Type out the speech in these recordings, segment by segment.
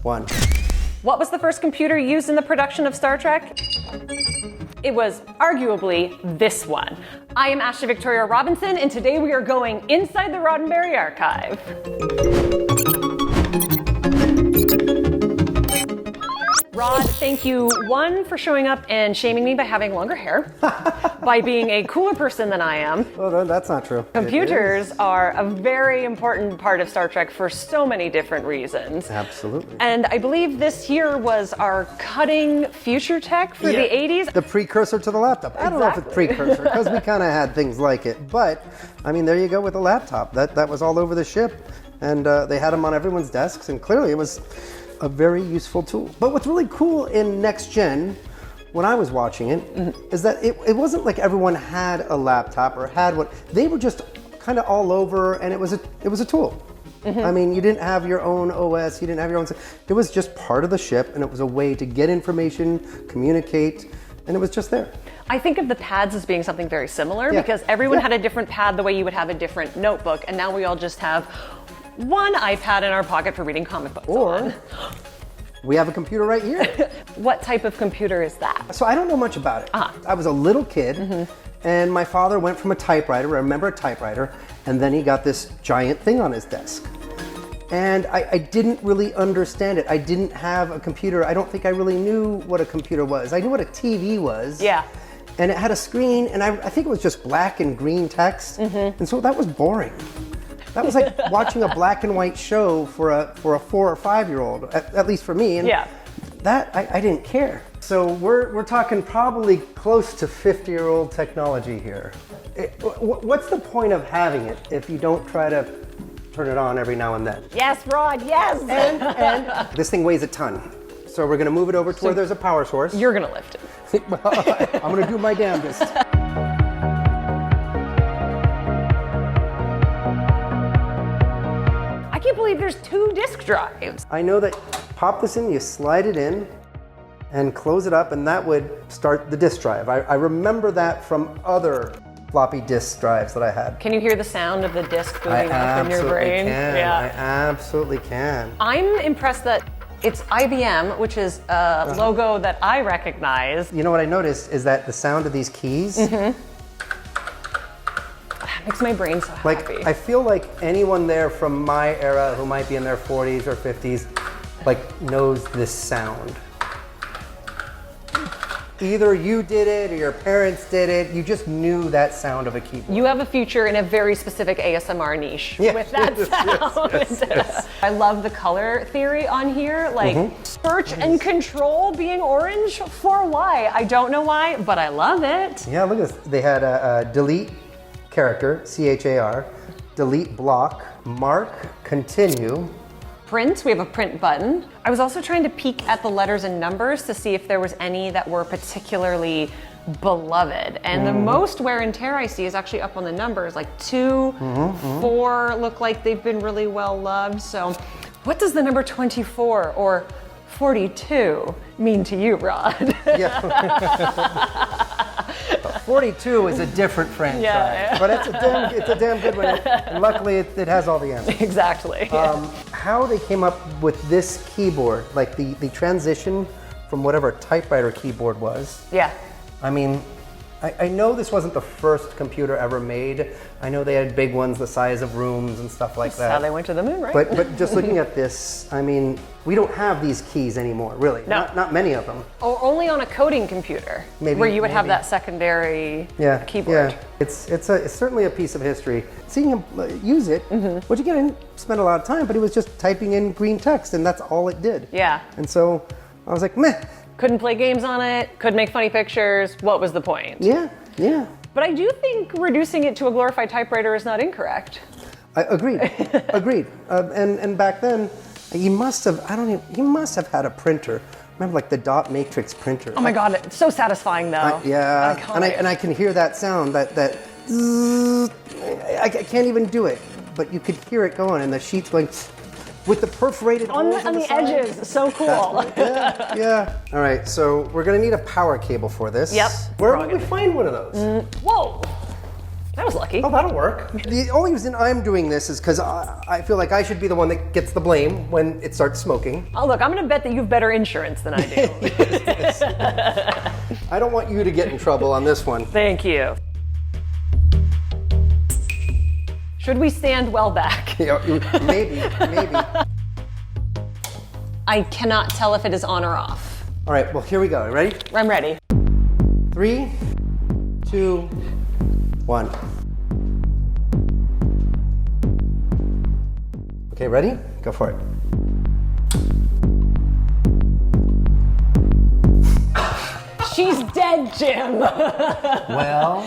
1. What was the first computer used in the production of Star Trek? It was arguably this one. I am Ashley Victoria Robinson, and today we are going inside the Roddenberry archive. Rod, thank you, one, for showing up and shaming me by having longer hair, by being a cooler person than I am. Oh, no, that's not true. Computers are a very important part of Star Trek for so many different reasons. Absolutely. And I believe this year was our cutting future tech for the 80s. The precursor to the laptop. I don't know if it's precursor, because we kind of had things like it. But, I mean, there you go with the laptop. That was all over the ship. And they had them on everyone's desks, and clearly it was a very useful tool. But what's really cool in Next Gen, when I was watching it, is that it wasn't like everyone had a laptop or had one. They were just kind of all over, and it was a tool. I mean, you didn't have your own OS, you didn't have your own. It was just part of the ship, and it was a way to get information, communicate, and it was just there. I think of the pads as being something very similar because everyone had a different pad the way you would have a different notebook, and now we all just have one iPad in our pocket for reading comic books on. We have a computer right here. What type of computer is that? So I don't know much about it. I was a little kid, and my father went from a typewriter, I remember a typewriter, and then he got this giant thing on his desk. And I didn't really understand it. I didn't have a computer. I don't think I really knew what a computer was. I knew what a TV was. Yeah. And it had a screen, and I think it was just black and green text. And so that was boring. That was like watching a black and white show for a 4 or 5-year-old, at least for me. And that I didn't care. So we're talking probably close to 50-year-old technology here. What's the point of having it if you don't try to turn it on every now and then? Yes, Rod, yes! And this thing weighs a ton. So we're gonna move it over to where there's a power source. You're gonna lift it. I'm gonna do my damnedest. I can't believe there's 2 disk drives. I know that pop this in, you slide it in and close it up, and that would start the disk drive. I remember that from other floppy disk drives that I had. Can you hear the sound of the disk moving up in your brain? I absolutely can. I'm impressed that it's IBM, which is a logo that I recognize. You know what I noticed is that the sound of these keys makes my brain so happy. I feel like anyone there from my era who might be in their 40s or 50s knows this sound. Either you did it or your parents did it. You just knew that sound of a keyboard. You have a future in a very specific ASMR niche with that sound. Yes. I love the color theory on here, search and control being orange. For why? I don't know why, but I love it. Yeah, look at this. They had a delete character, CHAR, delete block, mark, continue. Print, we have a print button. I was also trying to peek at the letters and numbers to see if there was any that were particularly beloved. And the most wear and tear I see is actually up on the numbers, like 2, 4 look like they've been really well loved. So what does the number 24 or 42 mean to you, Rod? 42 is a different franchise, but it's a damn good one. And luckily, it has all the answers. Exactly. How they came up with this keyboard, like the transition from whatever typewriter keyboard was. Yeah. I mean, I know this wasn't the first computer ever made. I know they had big ones the size of rooms and stuff like that. That's how they went to the moon, right? But just looking at this, I mean, we don't have these keys anymore, really. No. Not many of them. Or only on a coding computer, where you would have that secondary keyboard. Yeah, it's certainly a piece of history. Seeing him use it, which again, I didn't spend a lot of time, but it was just typing in green text, and that's all it did. Yeah. And so I was like, meh. Couldn't play games on it, couldn't make funny pictures. What was the point? Yeah. But I do think reducing it to a glorified typewriter is not incorrect. Agreed. And back then, he must have had a printer. Remember, like the dot matrix printer. Oh my God, it's so satisfying though. And I can hear that sound, that zzz, I can't even do it, but you could hear it going, and the sheets going with the perforated holes on the edges. So cool. Yeah. All right, so we're gonna need a power cable for this. Yep. Where would we find one of those? Whoa. That was lucky. Oh, that'll work. The only reason I'm doing this is because I feel like I should be the one that gets the blame when it starts smoking. Oh, look, I'm going to bet that you have better insurance than I do. Yes. I don't want you to get in trouble on this one. Thank you. Should we stand well back? Maybe. I cannot tell if it is on or off. All right, well, here we go. Ready? I'm ready. 3, 2, 1. Okay, ready? Go for it. She's dead, Jim. Well,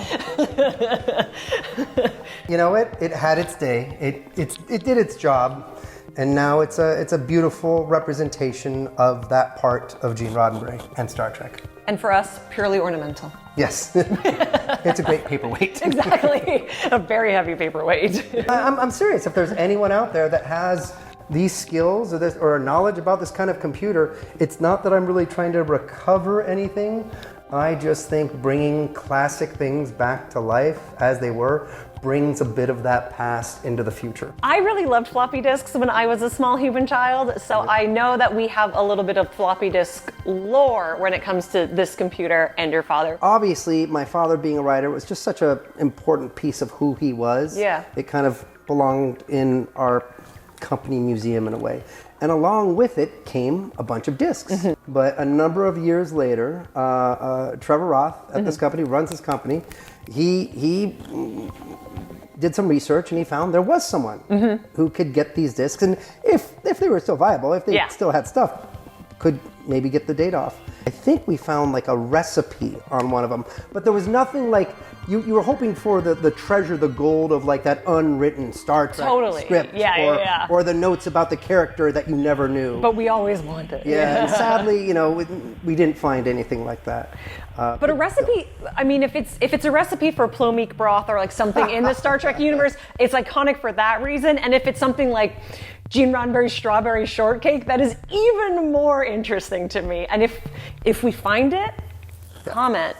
you know what? It had its day. It did its job, and now it's a beautiful representation of that part of Gene Roddenberry and Star Trek. And for us, purely ornamental. Yes, it's a great paperweight. Exactly, a very heavy paperweight. I'm serious. If there's anyone out there that has these skills or knowledge about this kind of computer, it's not that I'm really trying to recover anything. I just think bringing classic things back to life as they were brings a bit of that past into the future. I really loved floppy disks when I was a small human child, so I know that we have a little bit of floppy disk lore when it comes to this computer and your father. Obviously, my father being a writer was just such an important piece of who he was. Yeah. It kind of belonged in our company museum in a way. And along with it came a bunch of discs. Mm-hmm. But a number of years later, Trevor Roth at this company, runs this company, he did some research and he found there was someone who could get these discs. And if they were still viable, if they still had stuff, could maybe get the date off. I think we found like a recipe on one of them, but there was nothing like, you were hoping for the treasure, the gold of like that unwritten Star Trek script, or the notes about the character that you never knew. But we always wanted. Yeah, and sadly, we didn't find anything like that. But a recipe, I mean, if it's a recipe for plomeek broth or like something in the Star Trek universe, it's iconic for that reason. And if it's something like Gene Roddenberry's strawberry shortcake, that is even more interesting to me. And if we find it, comment.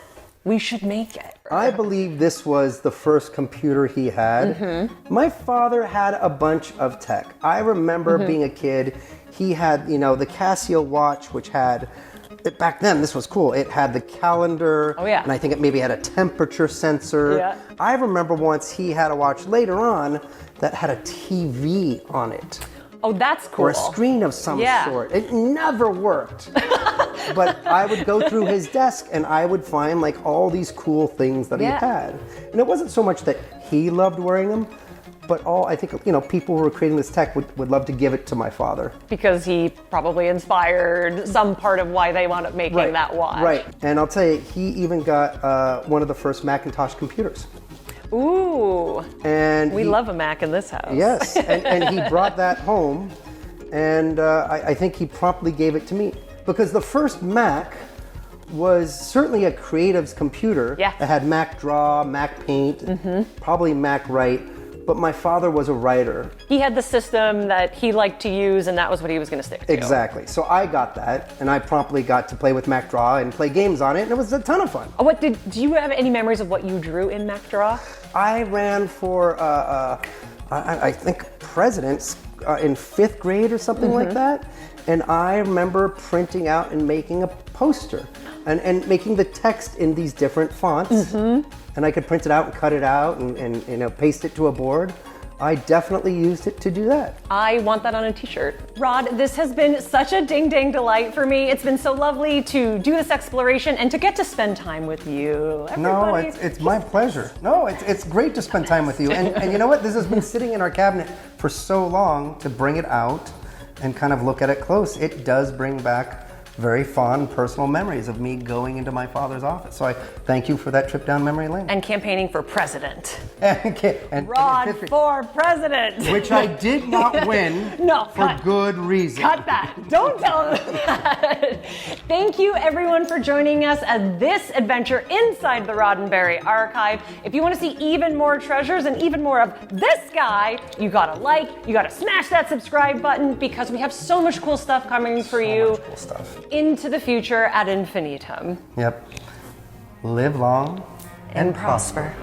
We should make it. I believe this was the first computer he had. Mm-hmm. My father had a bunch of tech. I remember being a kid, he had, the Casio watch, which had, back then this was cool, it had the calendar, and I think it maybe had a temperature sensor. Yeah. I remember once he had a watch later on that had a TV on it. Oh, that's cool. Or a screen of some sort. It never worked. But I would go through his desk and I would find like all these cool things that he had. And it wasn't so much that he loved wearing them, but I think, people who were creating this tech would love to give it to my father. Because he probably inspired some part of why they wound up making that watch. Right. And I'll tell you, he even got one of the first Macintosh computers. Ooh, and we love a Mac in this house. Yes, and he brought that home, and I think he promptly gave it to me. Because the first Mac was certainly a creative's computer. Yeah. It had Mac Draw, Mac Paint, probably Mac Write, but my father was a writer. He had the system that he liked to use, and that was what he was going to stick to. Exactly. So I got that, and I promptly got to play with Mac Draw and play games on it, and it was a ton of fun. Oh, do you have any memories of what you drew in Mac Draw? I ran for, I think, presidents in 5th grade or something like that. And I remember printing out and making a poster and making the text in these different fonts. And I could print it out and cut it out and paste it to a board. I definitely used it to do that. I want that on a t-shirt. Rod, this has been such a ding-dang delight for me. It's been so lovely to do this exploration and to get to spend time with you. No, it's my pleasure. No, it's great to spend time with you. And you know what? This has been sitting in our cabinet for so long. To bring it out and kind of look at it close, it does bring back very fond personal memories of me going into my father's office. So I thank you for that trip down memory lane. And campaigning for president. and Rod for president. Which I did not win for good reason. Cut that. Don't tell them that. Thank you everyone for joining us at this adventure inside the Roddenberry archive. If you want to see even more treasures and even more of this guy, you gotta you gotta smash that subscribe button because we have so much cool stuff coming for you. Much cool stuff. Into the future ad infinitum. Yep. Live long and prosper.